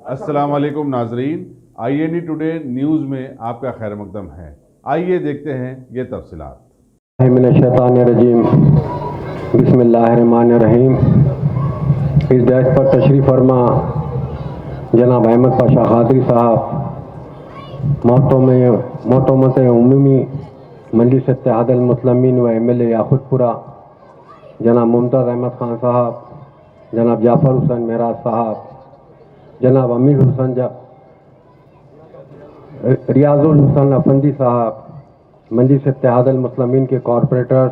अस्सलाम वालेकुम नाजरीन, INE टुडे न्यूज़ में आपका खैर मकदम है। आइए देखते हैं ये तफसीलात। मिनश्शैतानिर्रजीम, बिस्मिल्लाहिर्रहमानिर्रहीम। इस डैश पर तशरीफ़ फरमा जनाब अहमद पाशा खादरी साहब, मोहतरमत उम्मी मजलिस इत्तेहादुल मुस्लिमीन व MLA याकुतपुरा जनाब मुमताज़ अहमद खान साहब, जनाब जाफ़र हुसैन महराज साहब, जनाब अमीर हुसैन रियाजुल हुसैन अफंदी साहब, मजलिस इत्तेहादुल मुस्लिमीन के कॉरपोरेटर्स,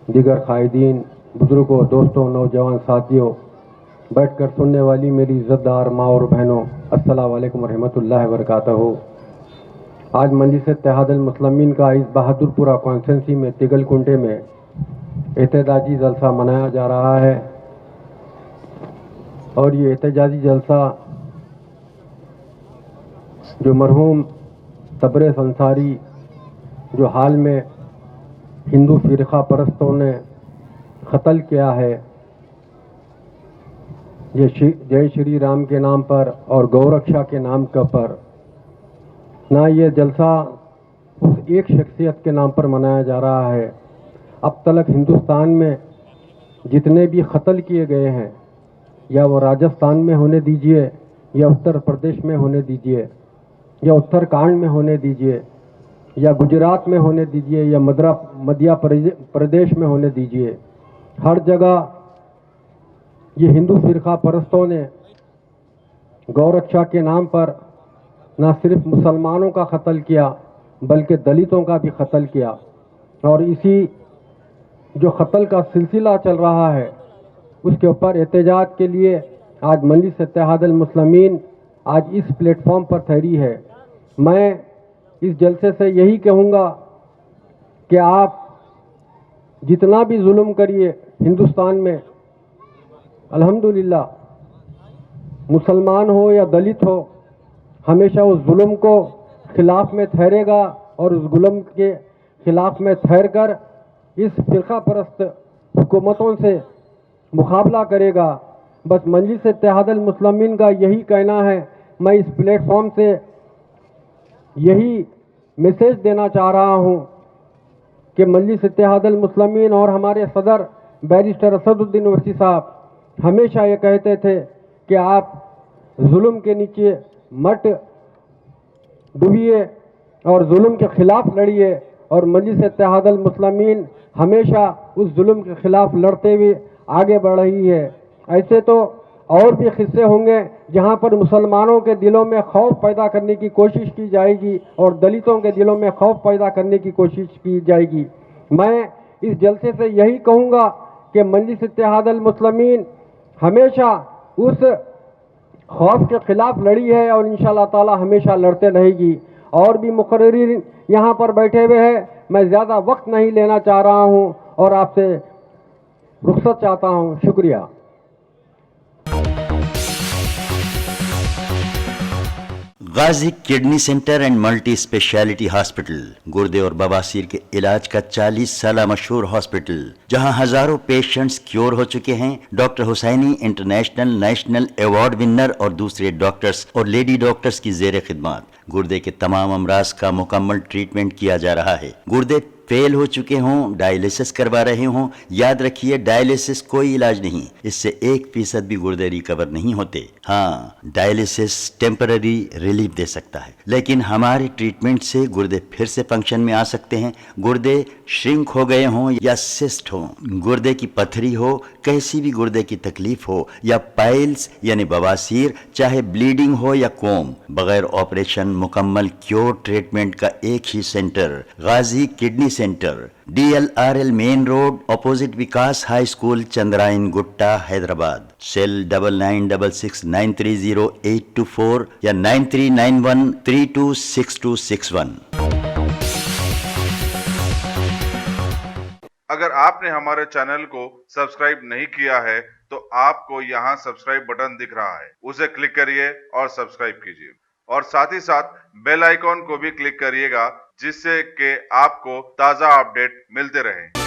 दीगर कायदीन, बुजुर्गों, दोस्तों, नौजवान साथियों, बैठकर सुनने वाली मेरी इज़्ज़तदार माँ और बहनों, अस्सलाम वालेकुम रहमतुल्लाहि व बरकातहू। आज मजलिस इत्तेहादुल मुस्लिमीन का इस बहादुरपुरा कॉन्स्टिट्यूंसी में तिगल कुंटे में एहतजाजी जलसा मनाया जा रहा है और ये एहतजाजी जलसा जो मरहूम तबरेज़ अंसारी जो हाल में हिंदू फ़िरक़ा परस्तों ने क़त्ल किया है, ये जय श्री राम के नाम पर और गौरक्षा के नाम पर ना, ये जलसा उस एक शख्सियत के नाम पर मनाया जा रहा है। अब तक हिंदुस्तान में जितने भी क़त्ल किए गए हैं, या वो राजस्थान में होने दीजिए, या उत्तर प्रदेश में होने दीजिए, या उत्तराखंड में होने दीजिए, या गुजरात में होने दीजिए, या मध्य प्रदेश में होने दीजिए, हर जगह ये हिंदू फ़िरक़ा परस्तों ने गौरक्षा के नाम पर न सिर्फ मुसलमानों का क़त्ल किया बल्कि दलितों का भी क़त्ल किया। और इसी जो क़त्ल का सिलसिला चल रहा है उसके ऊपर एहतजाज के लिए आज मजलिस इत्तेहादुल मुस्लिमीन आज इस प्लेटफॉर्म पर ठहरी है। मैं इस जलसे से यही कहूँगा कि आप जितना भी जुल्म करिए हिंदुस्तान में, अल्हम्दुलिल्लाह मुसलमान हो या दलित हो, हमेशा उस जुल्म को खिलाफ में ठहरेगा और उस जुल्म के खिलाफ में ठहर कर इस फ़िरक़ा परस्त हुकूमतों से मुकाबला करेगा। बस मजलिस इत्तेहादुल मुस्लिमीन का यही कहना है। मैं इस प्लेटफॉर्म से यही मैसेज देना चाह रहा हूँ कि मजलिस इत्तेहादुल मुस्लिमीन और हमारे सदर बैरिस्टर असदुद्दीन ओवैसी साहब हमेशा ये कहते थे कि आप जुल्म के नीचे मत डूबिए और जुल्म के खिलाफ लड़िए, और मजलिस इत्तेहादुल मुस्लिमीन हमेशा उस जुल्म के खिलाफ लड़ते हुए आगे बढ़ रही है। ऐसे तो और भी किस्से होंगे जहां पर मुसलमानों के दिलों में खौफ पैदा करने की कोशिश की जाएगी और दलितों के दिलों में खौफ पैदा करने की कोशिश की जाएगी। मैं इस जलसे से यही कहूँगा कि मजलिस इत्तेहादुल मुस्लिमीन हमेशा उस खौफ के खिलाफ लड़ी है और इंशाअल्लाह ताला हमेशा लड़ते रहेगी। और भी मुकर्रिरीन यहाँ पर बैठे हुए हैं, मैं ज़्यादा वक्त नहीं लेना चाह रहा हूँ और आपसे रुख्सत चाहता हूँ। शुक्रिया। Ghazi kidney centre and multi speciality hospital, गुर्दे और बवासीर के इलाज का 40 साल मशहूर हॉस्पिटल, जहां हजारों पेशेंट्स क्योर हो चुके हैं। Doctor Husaini international national award winner और दूसरे डॉक्टर्स और लेडी डॉक्टर्स की जेर खिदमत गुर्दे के तमाम अमराज का मुकम्मल ट्रीटमेंट किया जा रहा है। गुर्दे फेल हो चुके हों, डायलिसिस करवा रहे हों, याद रखिए डायलिसिस कोई इलाज नहीं, इससे 1% भी गुर्दे रिकवर नहीं होते। हाँ, डायलिसिस टेम्पररी रिलीफ दे सकता है, लेकिन हमारे ट्रीटमेंट से गुर्दे फिर से फंक्शन में आ सकते हैं। गुर्दे श्रिंक हो गए हों या सिस्ट हो, गुर्दे की पथरी हो, कैसी भी गुर्दे की तकलीफ हो, या पाइल्स यानी बवासीर, चाहे ब्लीडिंग हो या कोम, बगैर ऑपरेशन मुकम्मल क्योर ट्रीटमेंट का एक ही centre, Ghazi kidney centre, DLRL main road, opposite Vikas high school, Chandrayangutta, Hyderabad. Cell 9966930824 या 9391326261। अगर आपने हमारे चैनल को सब्सक्राइब नहीं किया है तो आपको यहाँ सब्सक्राइब बटन दिख रहा है, उसे क्लिक करिए और सब्सक्राइब कीजिए, और साथ ही साथ बेल आइकॉन को भी क्लिक करिएगा जिससे कि आपको ताज़ा अपडेट मिलते रहें।